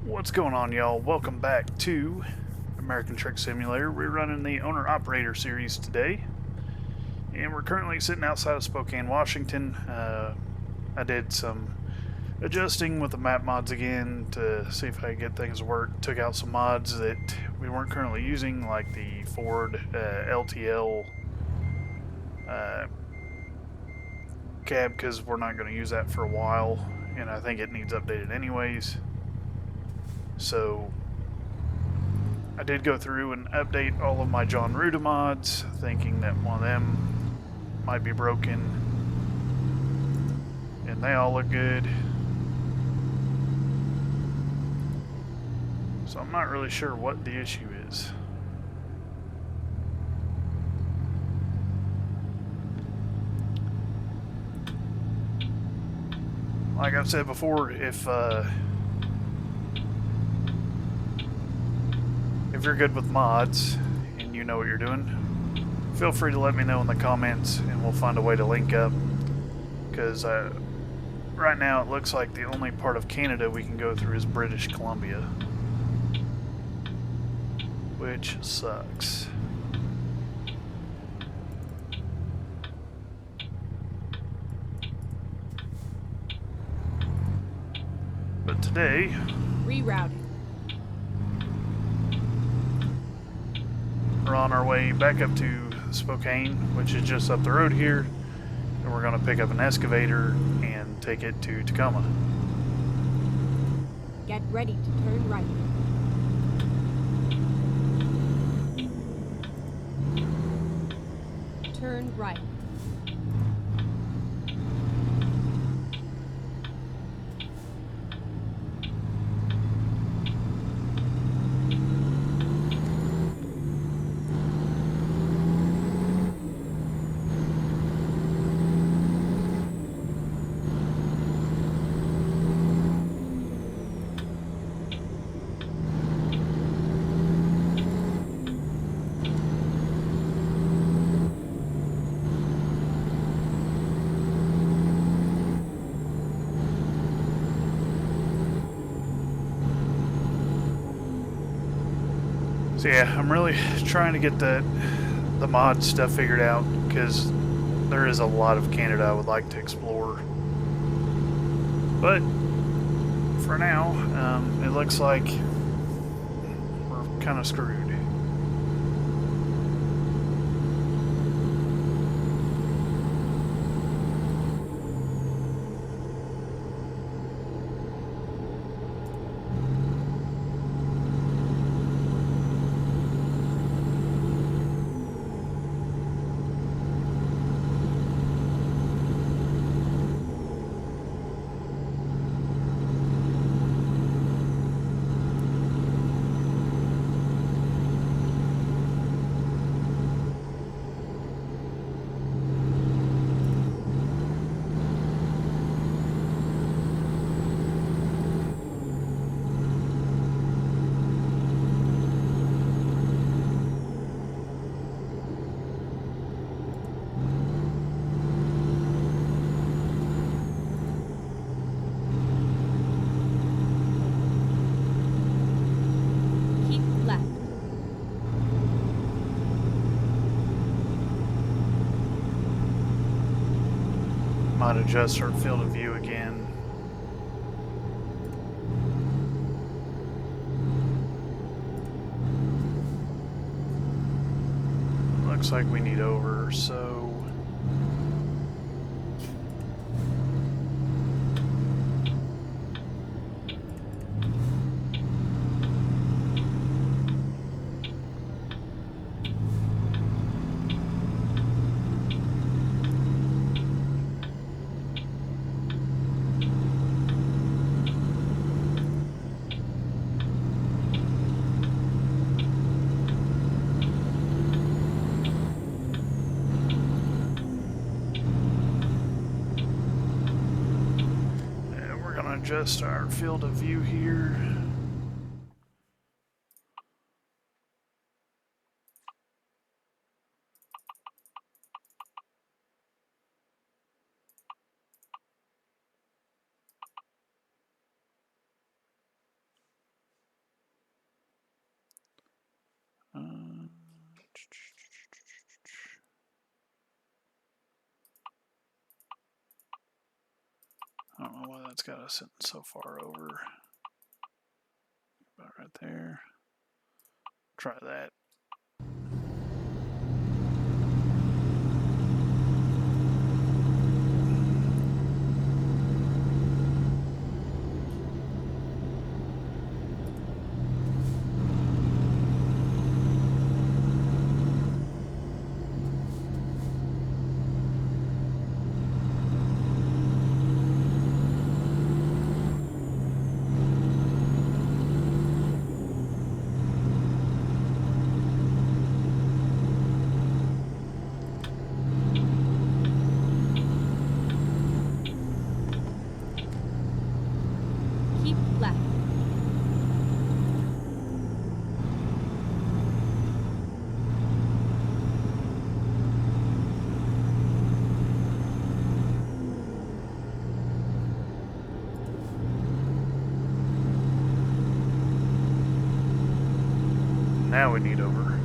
What's going on, y'all? Welcome back to American Truck Simulator. We're running the Owner-Operator series today, and we're currently sitting outside of Spokane, Washington. I did some adjusting with the map mods again to see if I could get things to work. Took out some mods that we weren't currently using, like the Ford LTL cab, because we're not going to use that for a while, and I think it needs updated anyways. So I did go through and update all of my John Ruda mods, thinking that one of them might be broken, and they all look good. So I'm not really sure what the issue is. Like I've said before, if you're good with mods and you know what you're doing, feel free to let me know in the comments and we'll find a way to link up. Because right now it looks like the only part of Canada we can go through is British Columbia, which sucks. But today, rerouting. We're on our way back up to Spokane, which is just up the road here, and we're going to pick up an excavator and take it to Tacoma. Get ready to turn right. Turn right. So yeah, I'm really trying to get the mod stuff figured out, because there is a lot of Canada I would like to explore. But for now, it looks like we're kind of screwed. Keep left. Might adjust our field of view again. Looks like we need over, so adjust our field of view here. it's got us sitting so far over. About right there. Try that. Keep left. Now we need over.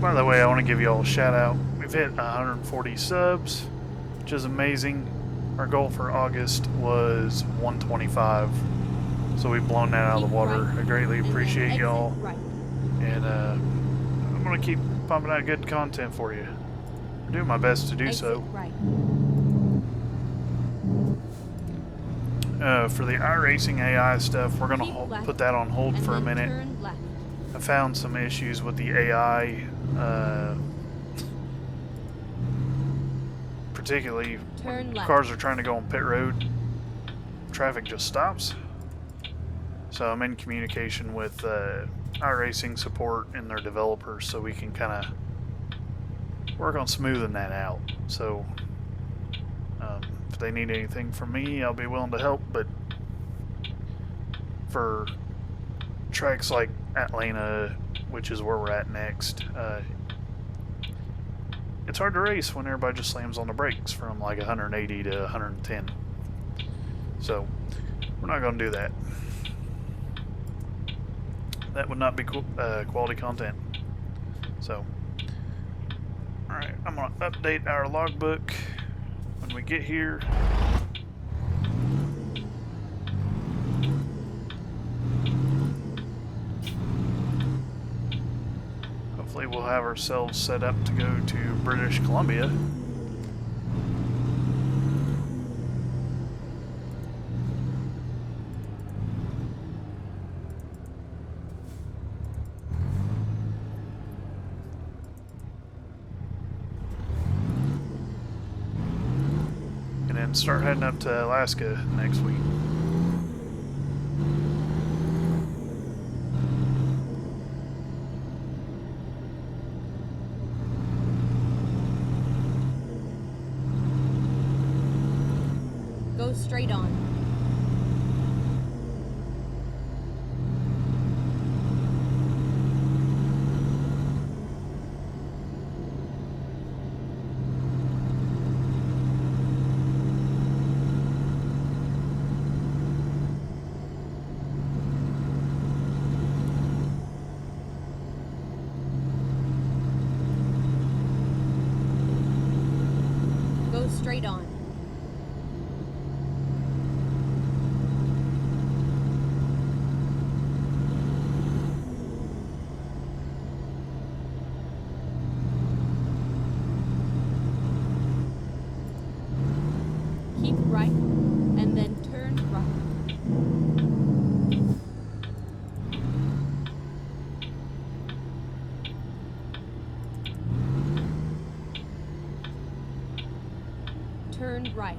By the way, I want to give you all a shout out. We've hit 140 subs, which is amazing. Our goal for August was 125, so we've blown that out of the water. Right. I greatly And then appreciate exit y'all, right. and I'm gonna keep pumping out good content for you. I'm doing my best to do Exit so. right. For the iRacing AI stuff, we're Keep gonna left, put that on hold and for a then minute. turn left. I found some issues with the AI, particularly Turn when left. cars are trying to go on pit road, traffic just stops. So I'm in communication with iRacing support and their developers so we can kind of work on smoothing that out. So if they need anything from me, I'll be willing to help, but for tracks like Atlanta, which is where we're at next, it's hard to race when everybody just slams on the brakes from like 180 to 110. So we're not going to do that. That would not be quality content. So, alright, I'm going to update our logbook when we get here. Hopefully we'll have ourselves set up to go to British Columbia. And then start heading up to Alaska next week. Go straight on. Go straight on. Keep right, and then turn right. Turn right.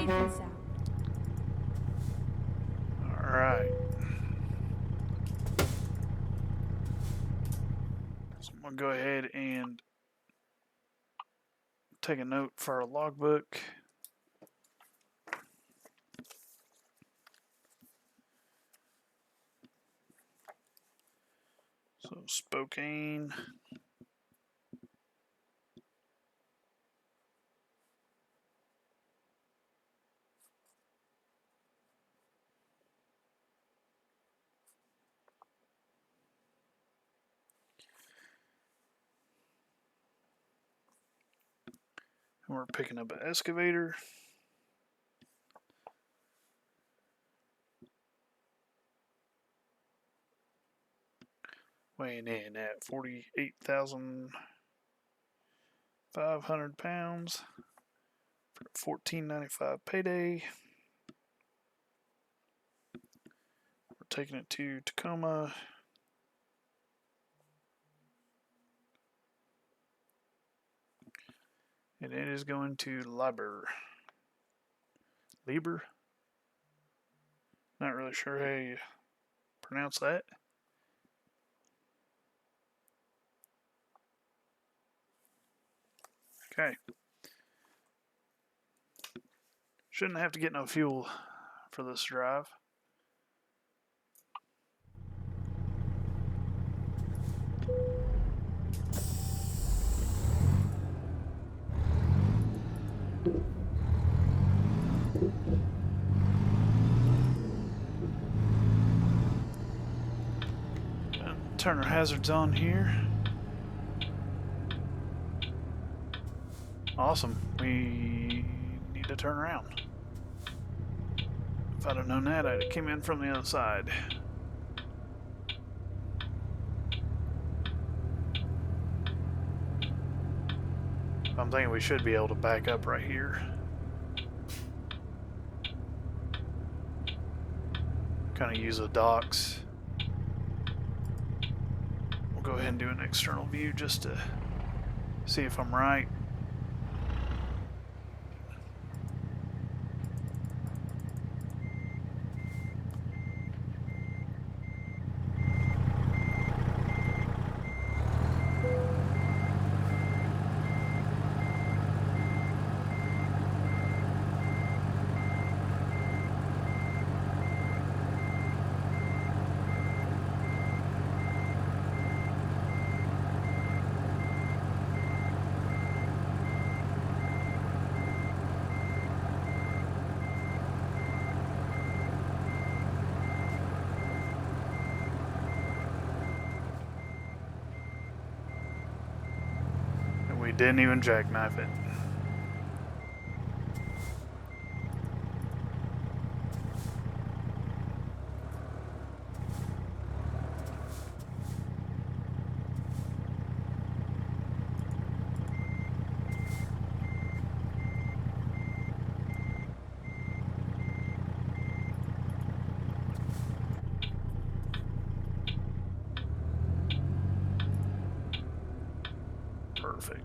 safe and sound. Alright. So I'm going to go ahead and take a note for our logbook. So Spokane. And we're picking up an excavator. Weighing in at 48,500 pounds for $14.95 payday. We're taking it to Tacoma. And it is going to Lieber. Lieber? Not really sure how you pronounce that. Okay. Shouldn't have to get no fuel for this drive. Turn our hazards on here. Awesome. We need to turn around. If I'd have known that, I'd have came in from the other side. I'm thinking we should be able to back up right here. Kind of use the docks. We'll go ahead and do an external view just to see if I'm right. We didn't even jackknife it. Perfect.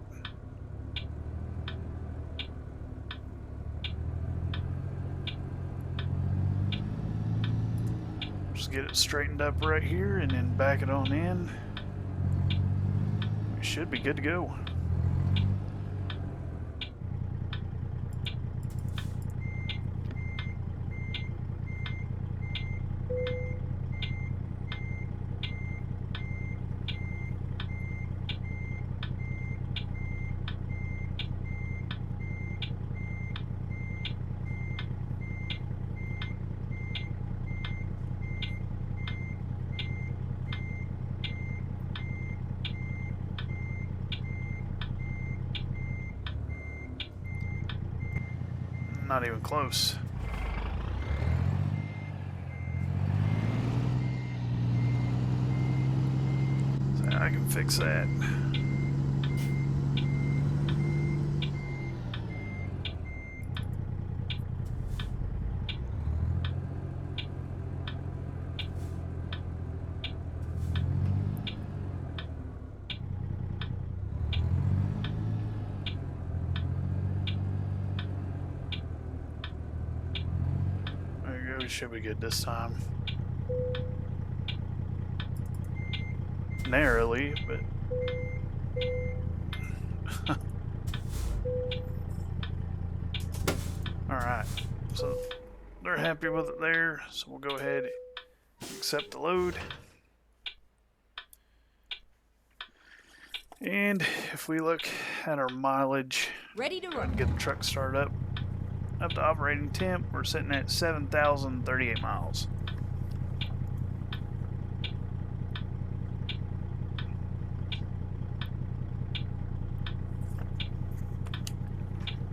Just get it straightened up right here and then back it on in. We should be good to go. Not even close. So I can fix that. it should be good this time. Narrowly, but alright. So they're happy with it there, so we'll go ahead and accept the load. And if we look at our mileage, Ready to go ahead run. and get the truck started up to operating temp, we're sitting at 7,038 miles.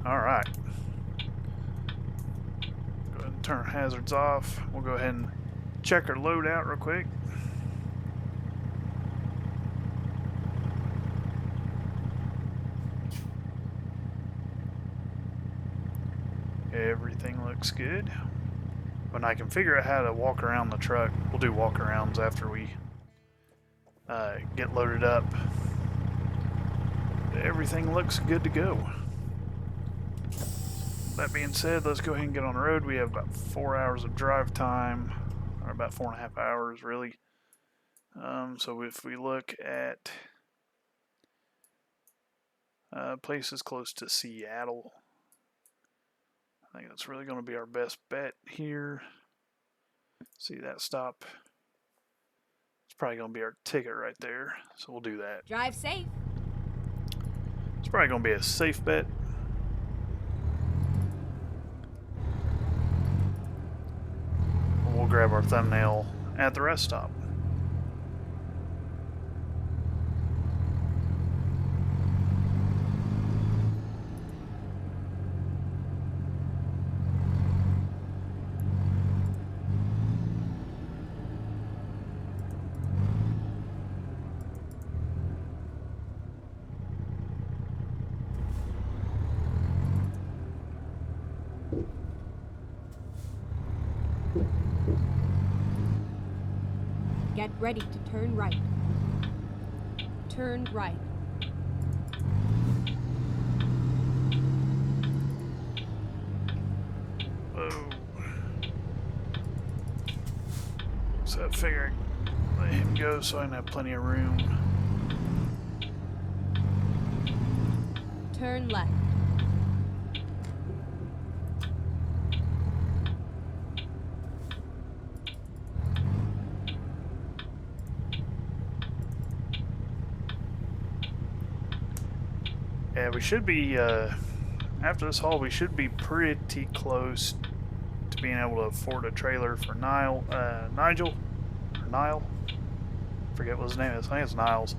Alright. Go ahead and turn our hazards off. We'll go ahead and check our load out real quick. Everything looks good. When I can figure out how to walk around the truck, we'll do walk arounds after we get loaded up. Everything looks good to go. That being said, let's go ahead and get on the road. We have about 4 hours of drive time, or about 4.5 hours really. So if we look at places close to Seattle, I think that's really going to be our best bet here. See that stop? It's probably going to be our ticket right there, so we'll do that. Drive safe. It's probably going to be a safe bet. We'll grab our thumbnail at the rest stop. Get ready to turn right. Turn right. Whoa. So I figured let him go so I can have plenty of room. Turn left. Yeah, we should be, after this haul, we should be pretty close to being able to afford a trailer for Nigel, or Nile, forget what his name is, I think it's Niles.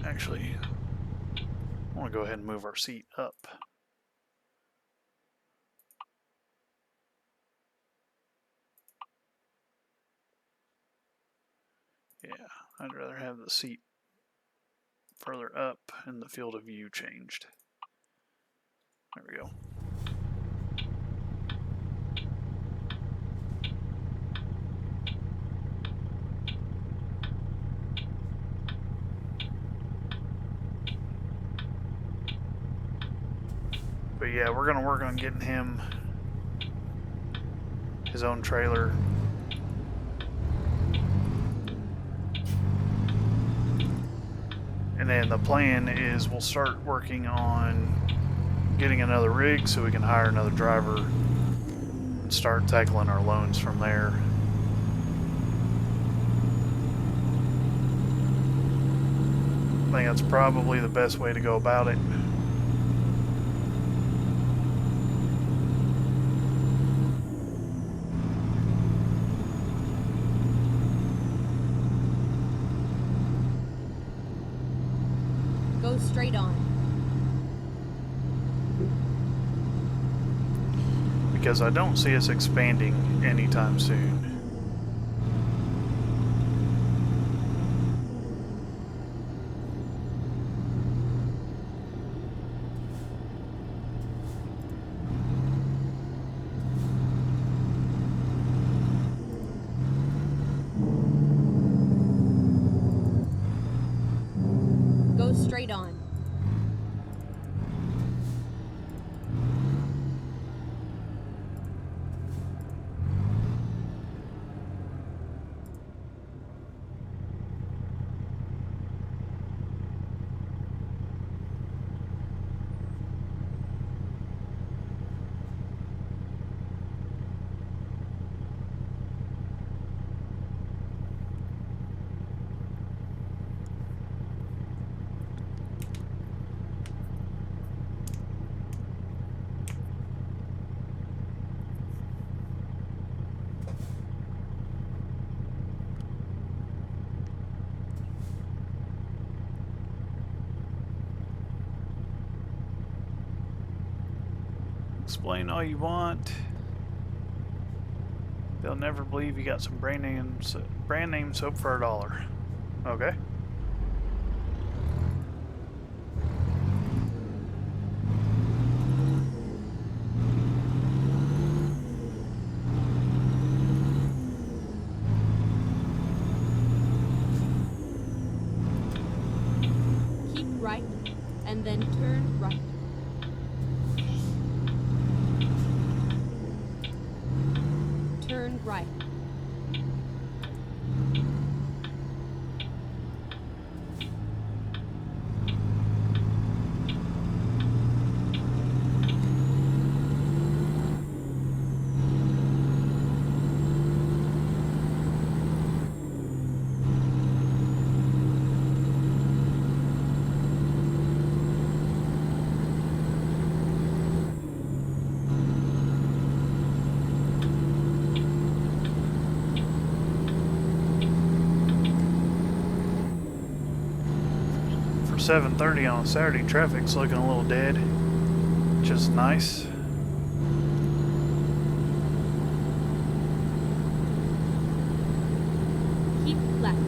Actually, I want to go ahead and move our seat up. Yeah, I'd rather have the seat further up and the field of view changed. There we go. But yeah, we're going to work on getting him his own trailer. And then the plan is we'll start working on getting another rig so we can hire another driver and start tackling our loans from there. I think that's probably the best way to go about it. Go straight on. Because I don't see us expanding anytime soon. Go straight on. Explain all you want. They'll never believe you got some brand name soap for $1. Okay. Keep right, and then turn right. Turn right. For 7:30 on a Saturday, traffic's looking a little dead, which is nice. Keep left.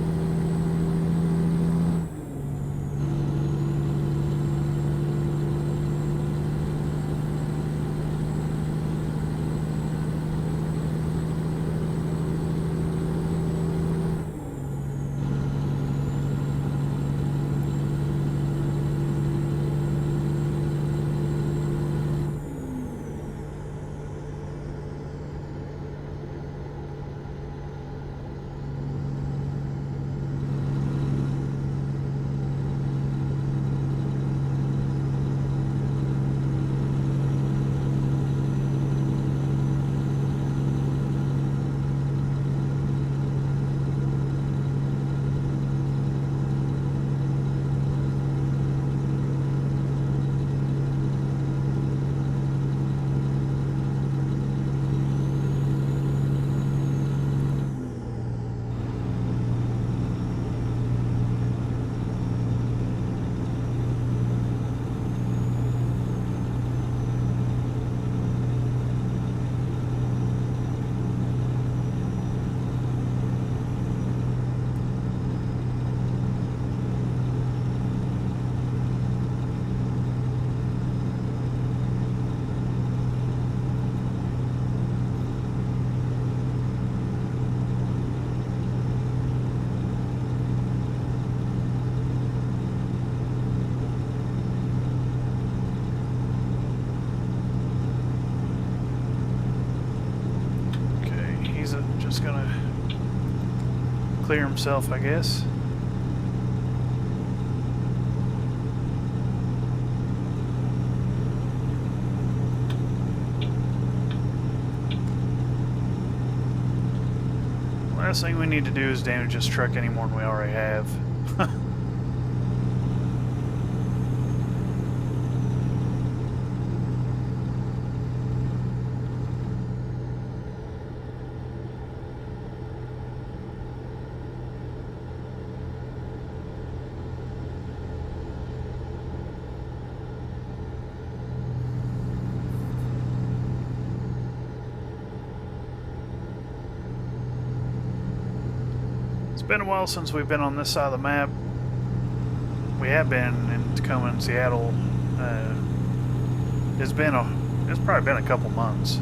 Just gonna clear himself, I guess. Last thing we need to do is damage this truck any more than we already have. It's been a while since we've been on this side of the map. We have been in Tacoma and Seattle. It's probably been a couple months.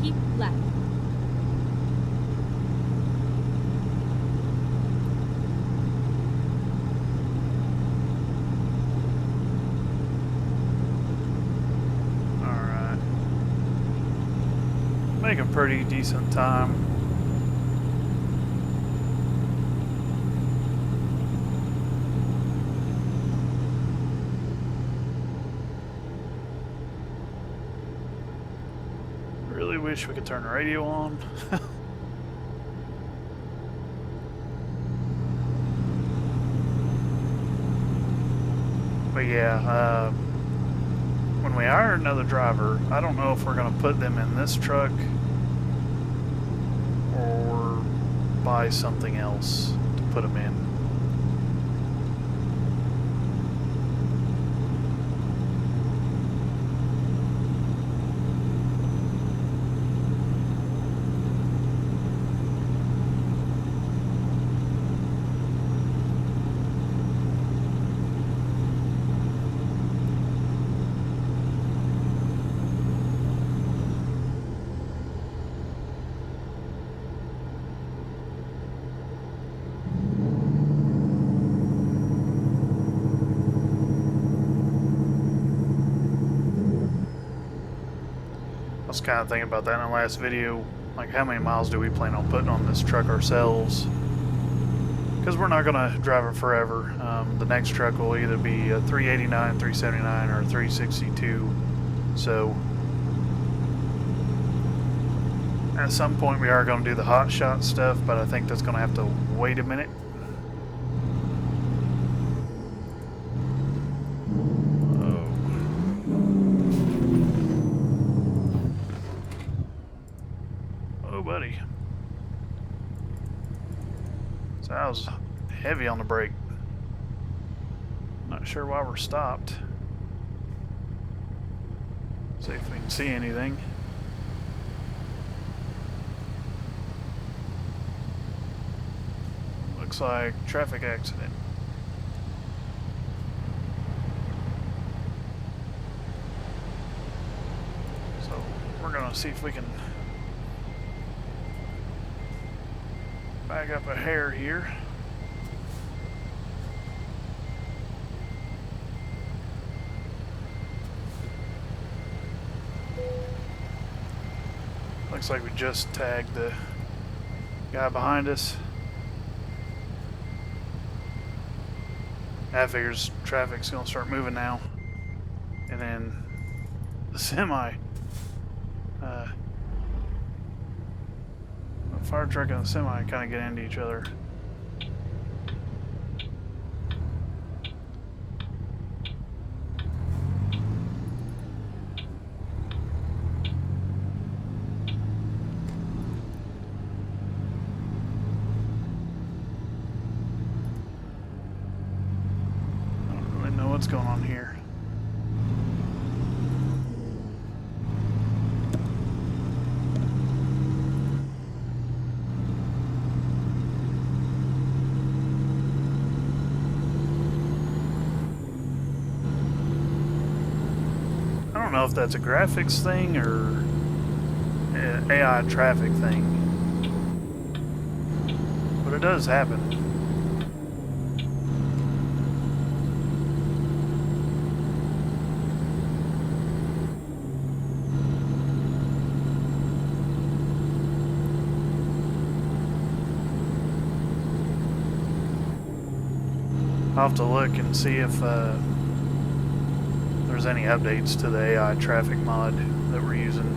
Keep left. Alright. Making pretty decent time. wish we could turn the radio on. But yeah, when we hire another driver, I don't know if we're going to put them in this truck or buy something else to put them in. I was kind of thinking about that in the last video, like how many miles do we plan on putting on this truck ourselves? Because we're not going to drive it forever. The next truck will either be a 389, 379, or a 362. So at some point we are going to do the hot shot stuff, but I think that's going to have to wait a minute. Buddy. So I was heavy on the brake. Not sure why we're stopped. See if we can see anything. Looks like traffic accident. So we're gonna see if we can back up a hair here. Looks like we just tagged the guy behind us. I figures traffic's gonna start moving now. And then the semi, fire truck and the semi kind of get into each other. I don't really know what's going on here. I don't know if that's a graphics thing or an AI traffic thing, but it does happen. I'll have to look and see if there's any updates to the AI traffic mod that we're using.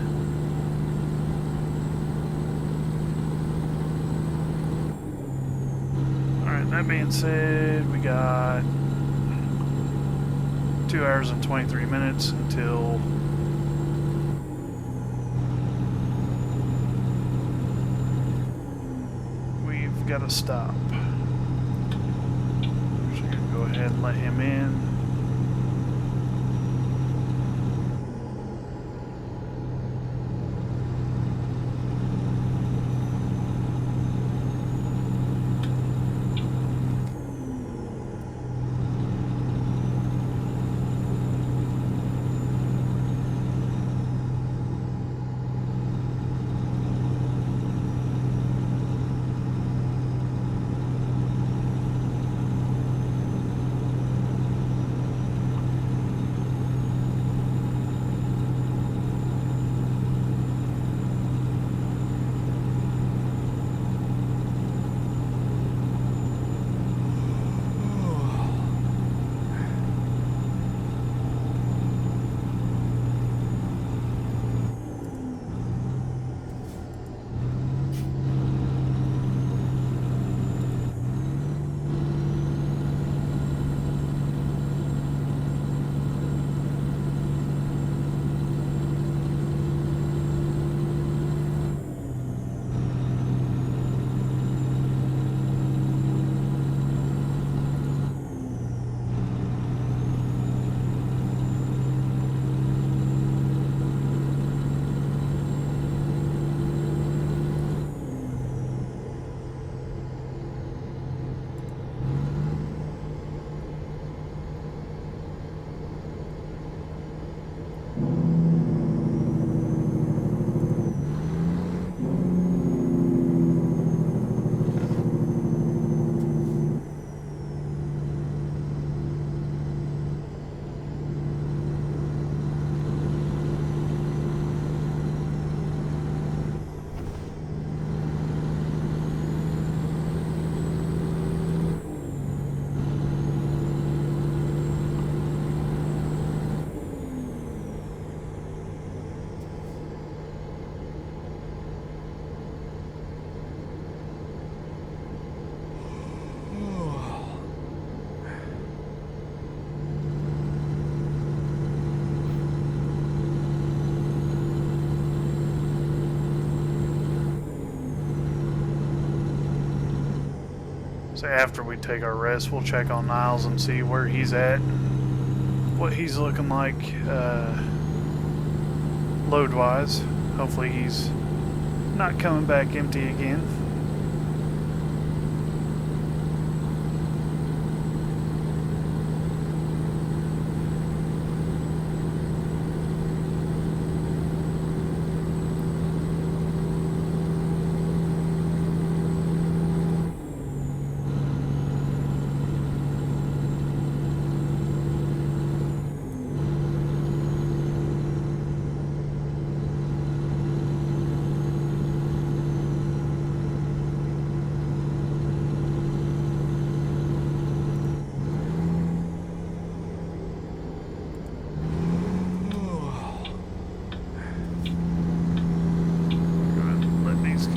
Alright, that being said, we got 2 hours and 23 minutes until we've got to stop. So I'm gonna go ahead and let him in. So after we take our rest, we'll check on Niles and see where he's at, what he's looking like load-wise. Hopefully he's not coming back empty again.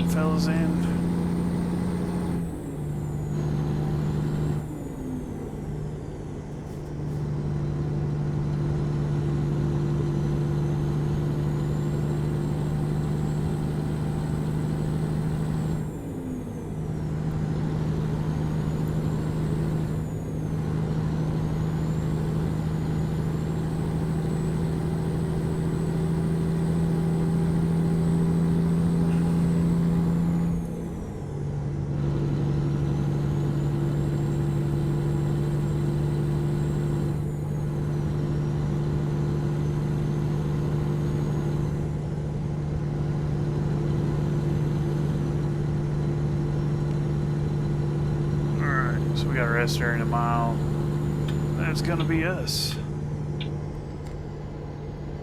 Fellas in. So we got rest during a mile. That's gonna be us.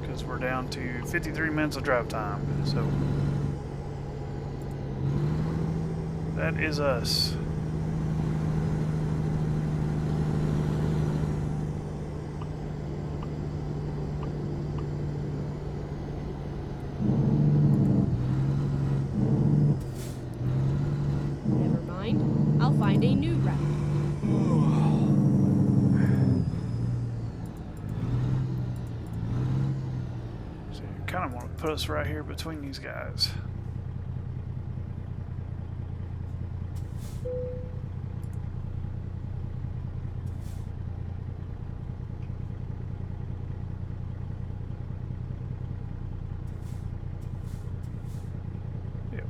Because we're down to 53 minutes of drive time. So that is us. Never mind. I'll find a new route. So you kind of want to put us right here between these guys. Yep.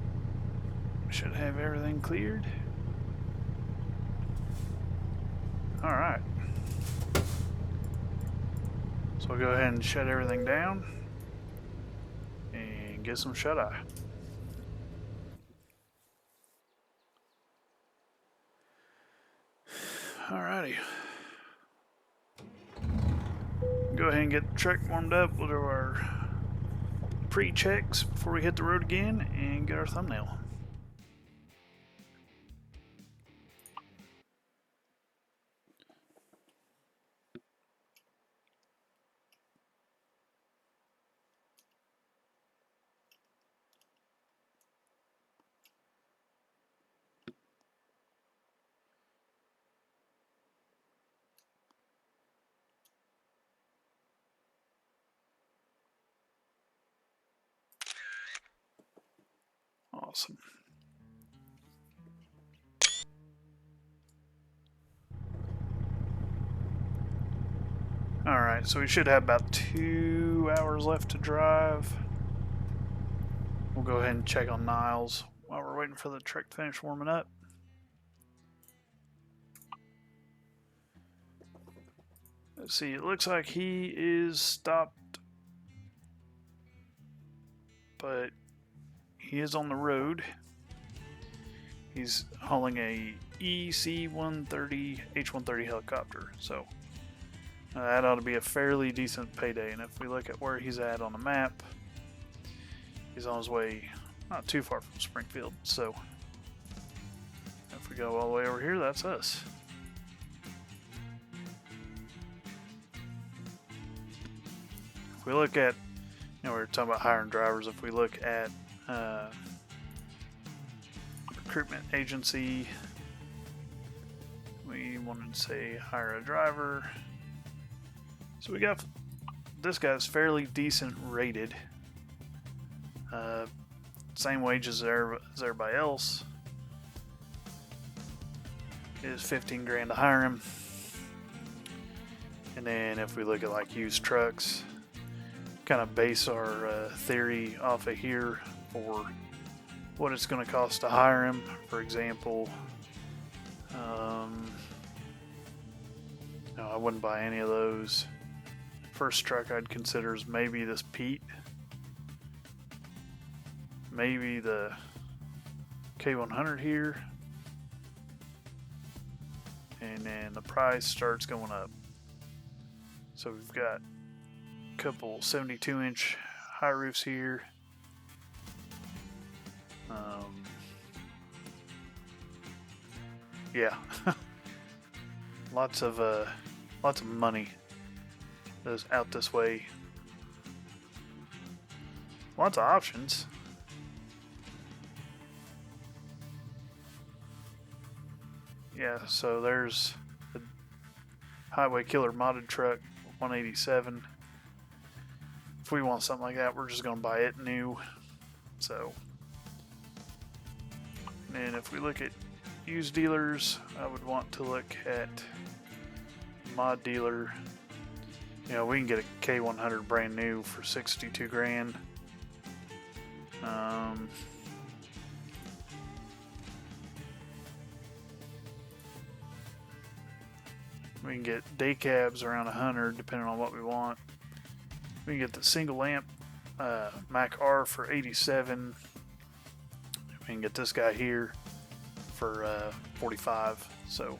Should have everything cleared. Alright. So we'll go ahead and shut everything down and get some shut-eye. Alrighty. Go ahead and get the truck warmed up. We'll do our pre-checks before we hit the road again and get our thumbnail. Awesome. Alright, so we should have about 2 hours left to drive. We'll go ahead and check on Niles while we're waiting for the truck to finish warming up. Let's see, it looks like he is stopped, but he is on the road. He's hauling a EC-130 H-130 helicopter, so that ought to be a fairly decent payday. And if we look at where he's at on the map, he's on his way not too far from Springfield. So if we go all the way over here, that's us. If we look at, we were talking about hiring drivers. If we look at recruitment agency, we wanted to say hire a driver. So we got, this guy's fairly decent rated. Same wages as everybody else. is 15 grand to hire him. And then if we look at like used trucks, kind of base our theory off of here for what it's going to cost to hire him. For example, no, I wouldn't buy any of those. First truck I'd consider is maybe this Pete, maybe the K100 here, and then the price starts going up. So we've got a couple 72-inch high roofs here. Yeah, lots of money that's out this way. Lots of options. Yeah, so there's the Highway Killer modded truck, 187. If we want something like that, we're just gonna buy it new. So, and if we look at used dealers, I would want to look at mod dealer. You know, we can get a K100 brand new for 62 grand. We can get day cabs around 100 depending on what we want. We can get the single lamp Mac R for 87. We can get this guy here for 45. So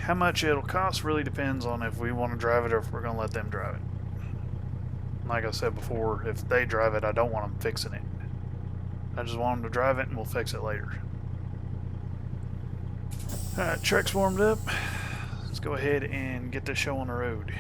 how much it'll cost really depends on if we want to drive it or if we're going to let them drive it. Like I said before, if they drive it, I don't want them fixing it. I just want them to drive it and we'll fix it later. Alright, truck's warmed up. Let's go ahead and get this show on the road.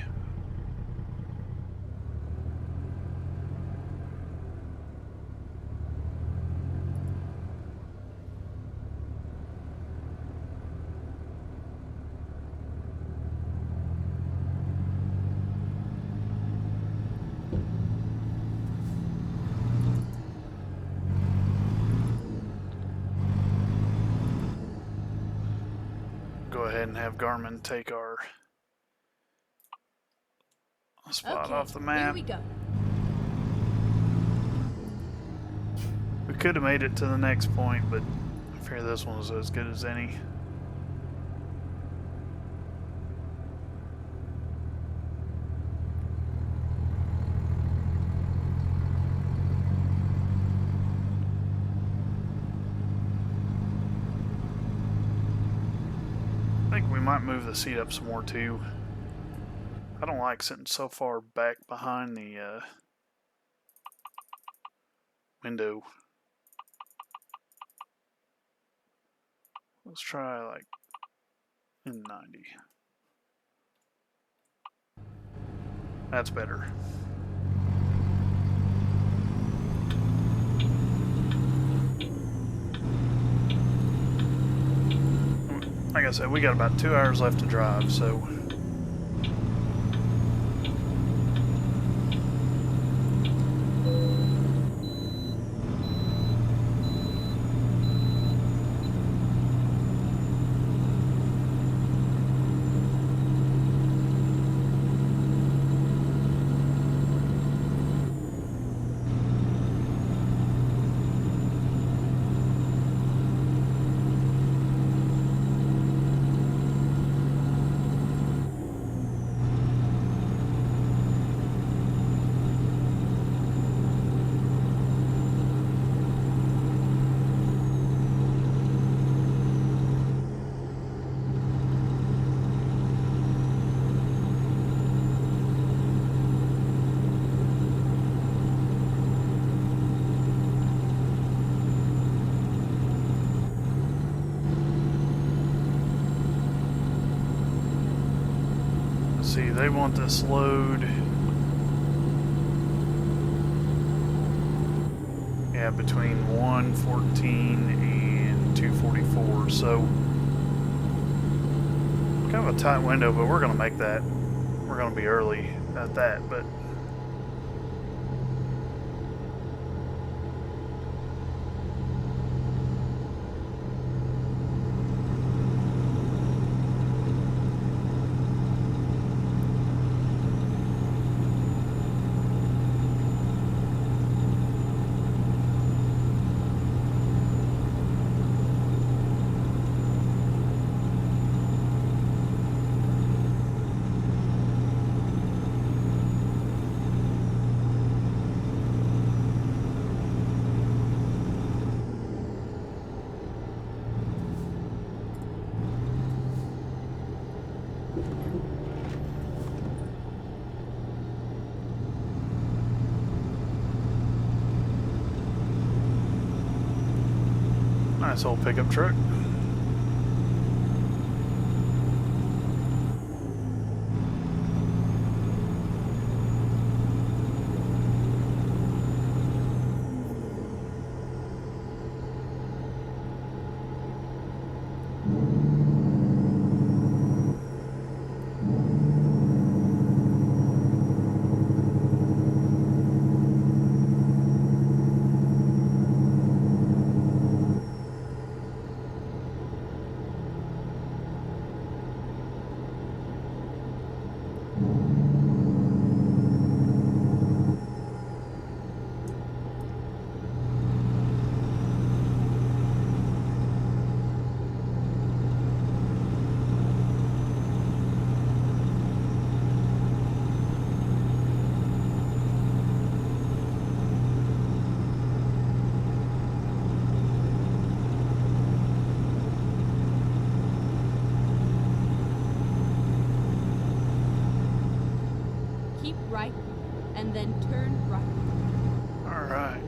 Go ahead and have Garmin take our spot off the map. Here we go. We could have made it to the next point, but I fear this one was as good as any. I think we might move the seat up some more too. I don't like sitting so far back behind the window. Let's try like in 90. That's better. Like I said, we got about 2 hours left to drive, so see, they want this load. Yeah, between 114 and 244. So kind of a tight window, but we're going to make that. We're going to be early at that, but Nice old pickup truck. Keep right and then turn right. All right.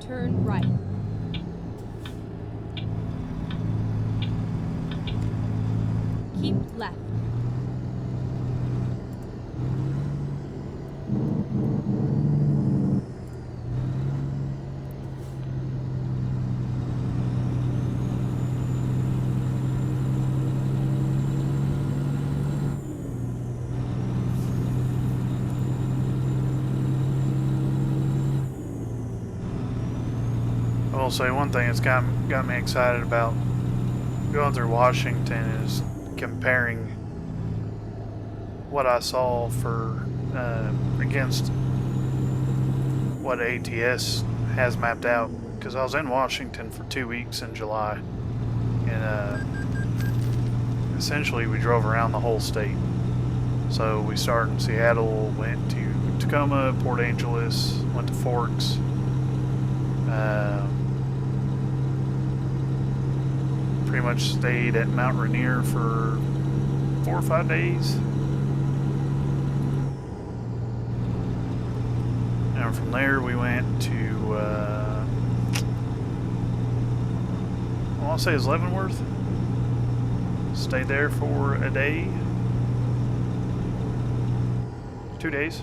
Turn right. Keep left. I will say one thing that's got me excited about going through Washington is comparing what I saw for against what ATS has mapped out. Because I was in Washington for 2 weeks in July, and essentially we drove around the whole state. So we started in Seattle, went to Tacoma, Port Angeles, went to Forks. Pretty much stayed at Mount Rainier for 4 or 5 days. And from there we went to, I want to say it's Leavenworth. Stayed there for a day. 2 days.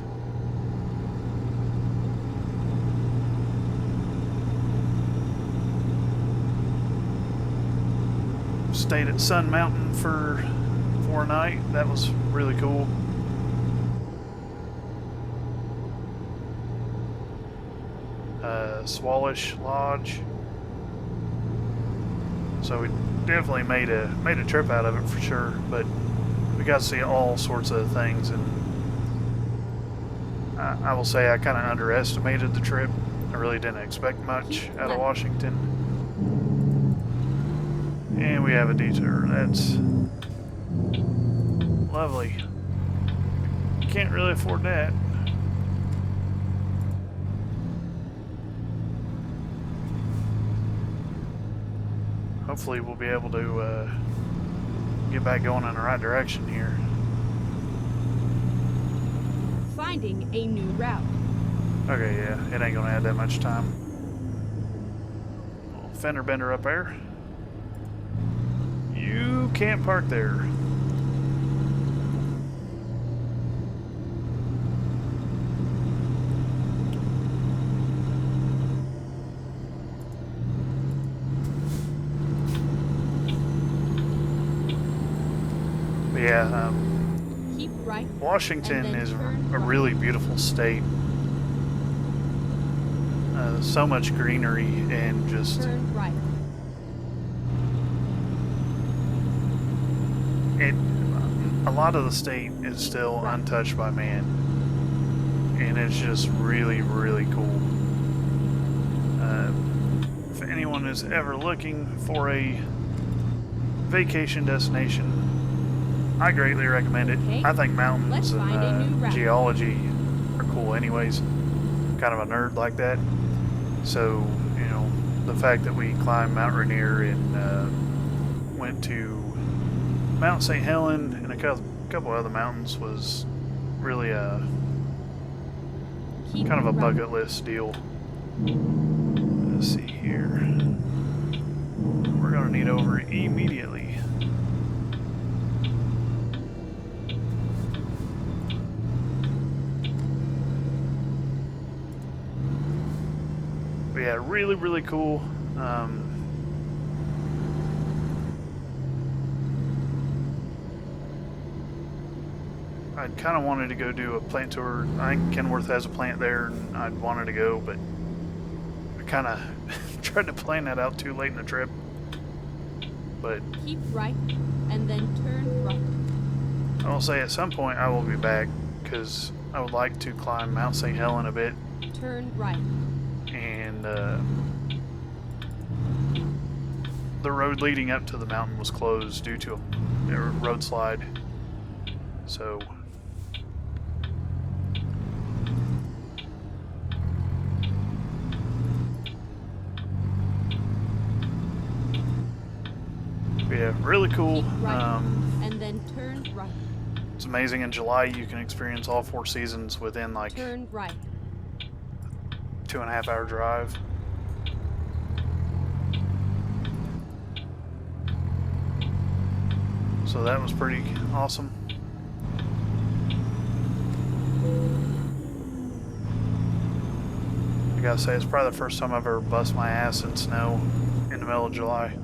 Stayed at Sun Mountain for a night. That was really cool. Swallish Lodge. So we definitely made a trip out of it for sure. But we got to see all sorts of things, and I will say I kind of underestimated the trip. I really didn't expect much out of Washington. And we have a detour. That's lovely. Can't really afford that. Hopefully we'll be able to get back going in the right direction here. Finding a new route. Okay, yeah, it ain't gonna add that much time. Little fender bender up there. You can't park there. But yeah, Keep right. Washington and then is turn a right. really beautiful state. So much greenery and just Turn right. a lot of the state is still untouched by man, and it's just really, really cool. If anyone is ever looking for a vacation destination, I greatly recommend it. Okay, I think mountains let's find a new and route. geology are cool anyways. I'm kind of a nerd like that. So, you know, the fact that we climbed Mount Rainier and went to Mount St. Helen and a couple other mountains was really Keep kind of a right. bucket list deal. Let's see here. We're gonna need over immediately. But yeah, really, really cool. I kind of wanted to go do a plant tour. I think Kenworth has a plant there, and I'd wanted to go, but I kind of tried to plan that out too late in the trip. But Keep right, and then turn right. I will say at some point I will be back because I would like to climb Mount St. Helen a bit. Turn right. And the road leading up to the mountain was closed due to a road slide. So yeah, really cool. Keep right, and then turn right. It's amazing. In July, you can experience all 4 seasons within like Turn right. 2.5 hour drive. So that was pretty awesome. I gotta say, it's probably the first time I've ever bust my ass in snow in the middle of July.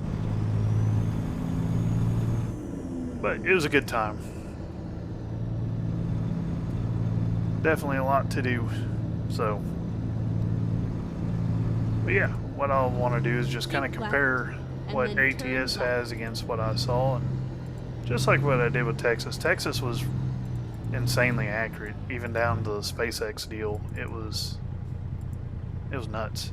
But it was a good time. Definitely a lot to do. So, but yeah, what I'll want to do is just kind of compare what ATS has against what I saw, and just like what I did with Texas. Texas was insanely accurate, even down to the SpaceX deal. It was nuts.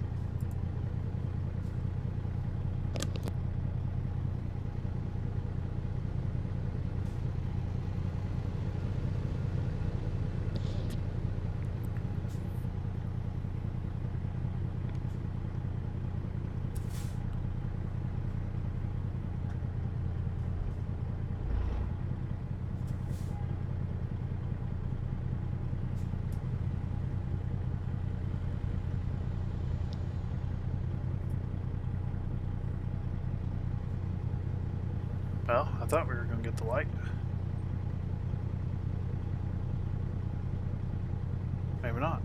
Well, I thought we were going to get the light. Maybe not.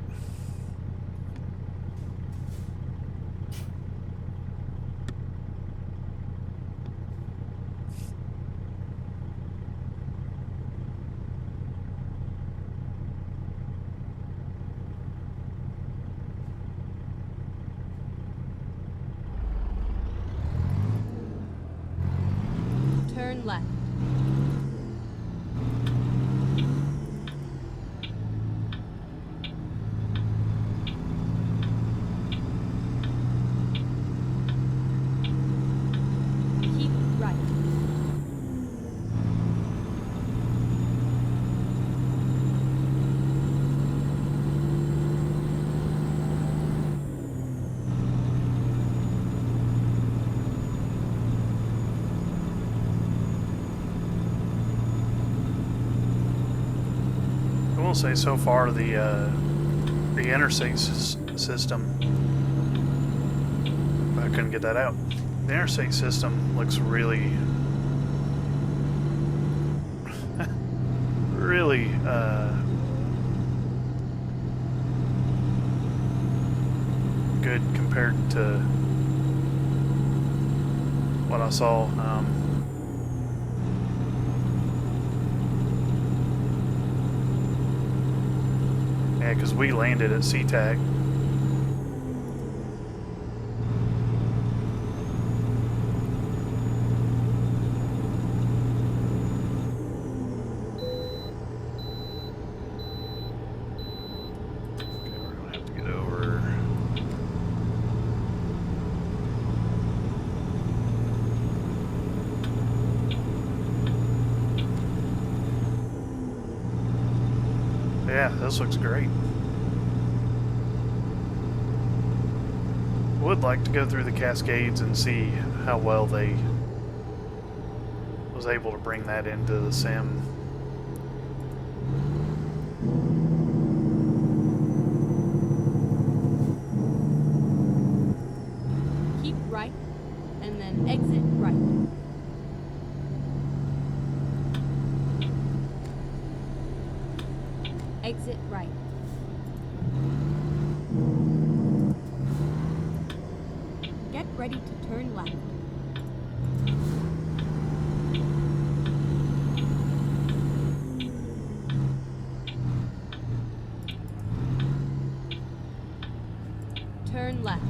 Turn left. Keep right. I will say so far the interstate system. I couldn't get that out. The interstate system looks really, really good compared to what I saw. Yeah, because we landed at SeaTac. Okay, we're going to have to get over. Yeah, this looks great. Would like to go through the Cascades and see how well they was able to bring that into the sim. ready to turn left. Turn left.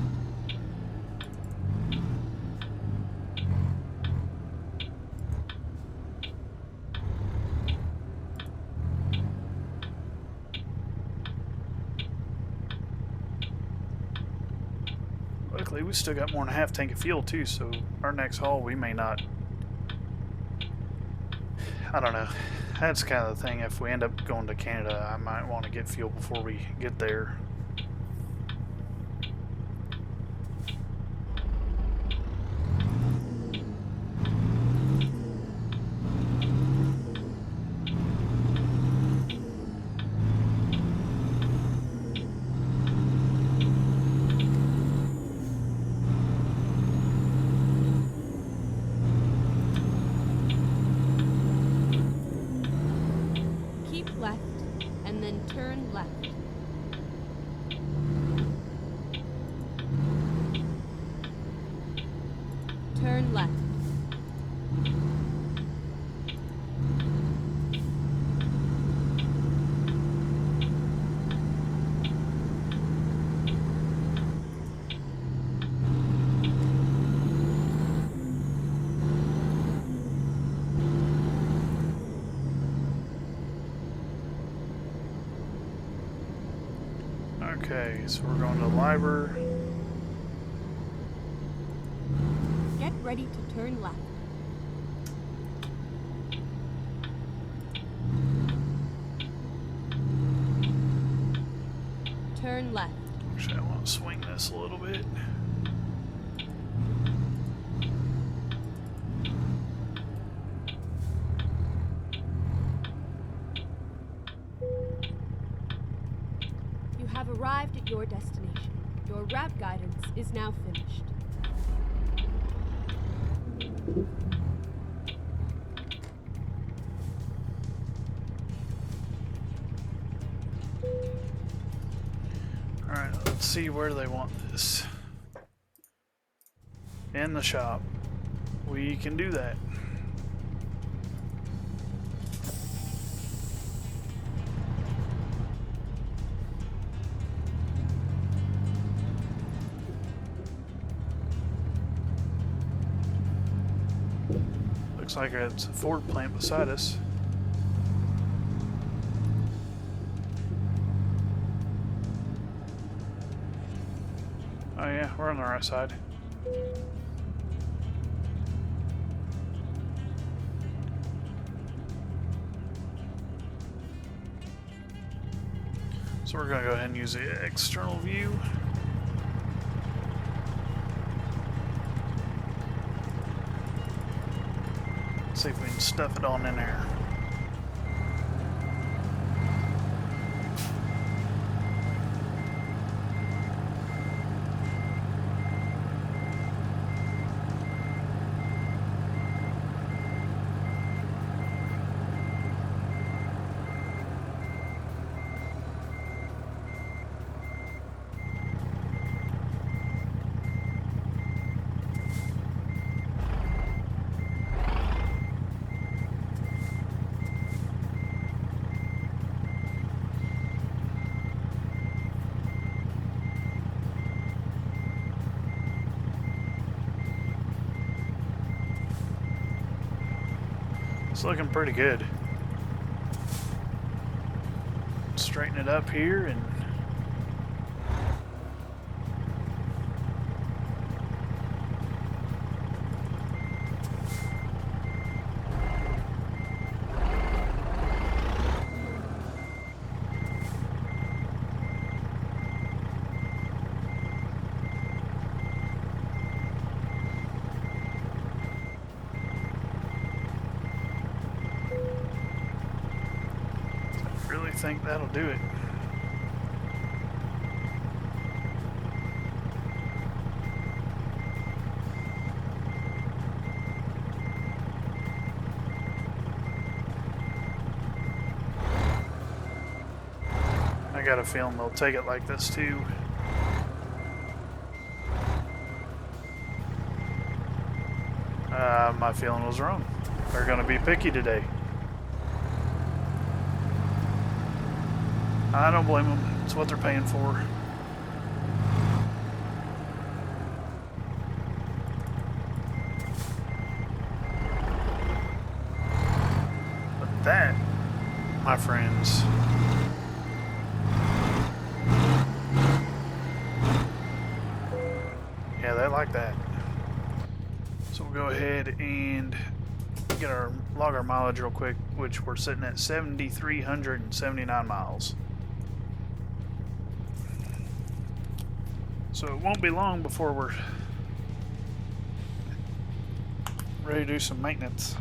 Luckily, we still got more than a half tank of fuel too, so our next haul we may not. I don't know. That's kind of the thing. If we end up going to Canada, I might want to get fuel before we get there. Keep left, and then turn left. Turn left. Okay, so we're going to Liber. Get ready to turn left. Turn left. Actually, I want to swing this a little bit. You have arrived at your destination. Your route guidance is now finished. Alright, let's see where they want this. In the shop. We can do that. Looks like it's a Ford plant beside us. Oh yeah, we're on the right side. So we're going to go ahead and use the external view. See if we can stuff it on in there. It's looking pretty good. Straighten it up here and I think that'll do it. I got a feeling they'll take it like this too. My feeling was wrong. They're going to be picky today. I don't blame them. It's what they're paying for. But that, my friends, yeah, they like that. So we'll go ahead and log our mileage real quick, which we're sitting at 7,379 miles. So it won't be long before we're ready to do some maintenance.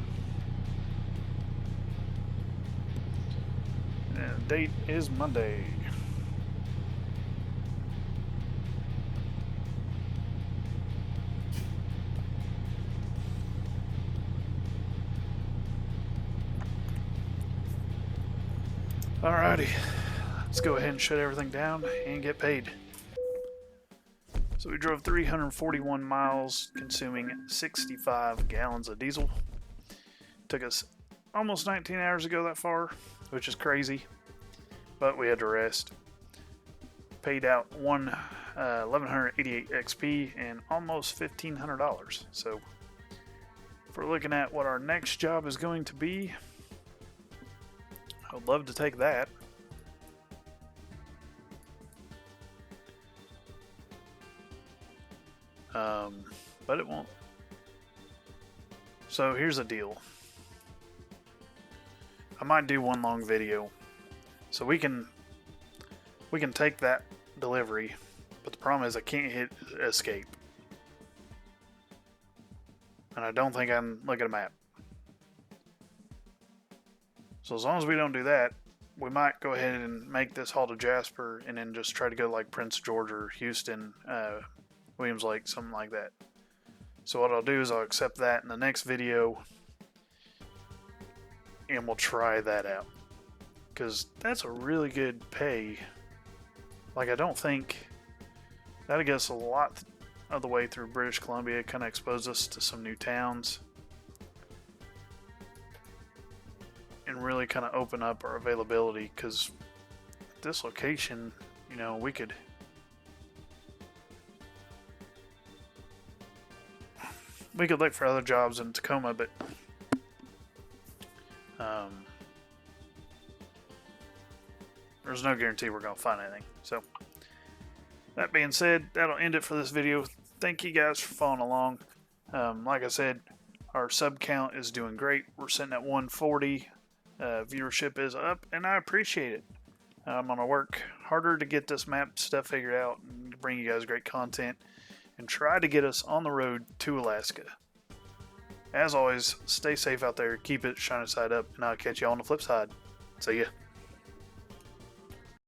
And the date is Monday. Alrighty, let's go ahead and shut everything down and get paid. So we drove 341 miles, consuming 65 gallons of diesel. Took us almost 19 hours to go that far, which is crazy, but we had to rest. Paid out 1,188 XP and almost $1,500. So if we're looking at what our next job is going to be, I'd love to take that. But it won't. So here's the deal. I might do one long video. So we can take that delivery, but the problem is I can't hit escape. And I don't think I can look at a map. So as long as we don't do that, we might go ahead and make this haul to Jasper and then just try to go like Prince George or Houston, Williams Lake, something like that. So what I'll do is I'll accept that in the next video and we'll try that out. Because that's a really good pay. Like, I don't think that'll get us a lot of the way through British Columbia, kind of expose us to some new towns. And really kind of open up our availability, because this location, you know, we could look for other jobs in Tacoma, but there's no guarantee we're going to find anything. So that being said, that'll end it for this video. Thank you guys for following along. Like I said, our sub count is doing great. We're sitting at 140. Viewership is up, and I appreciate it. I'm going to work harder to get this map stuff figured out and bring you guys great content and try to get us on the road to Alaska. As always, stay safe out there, keep it shining side up, and I'll catch you on the flip side. See ya.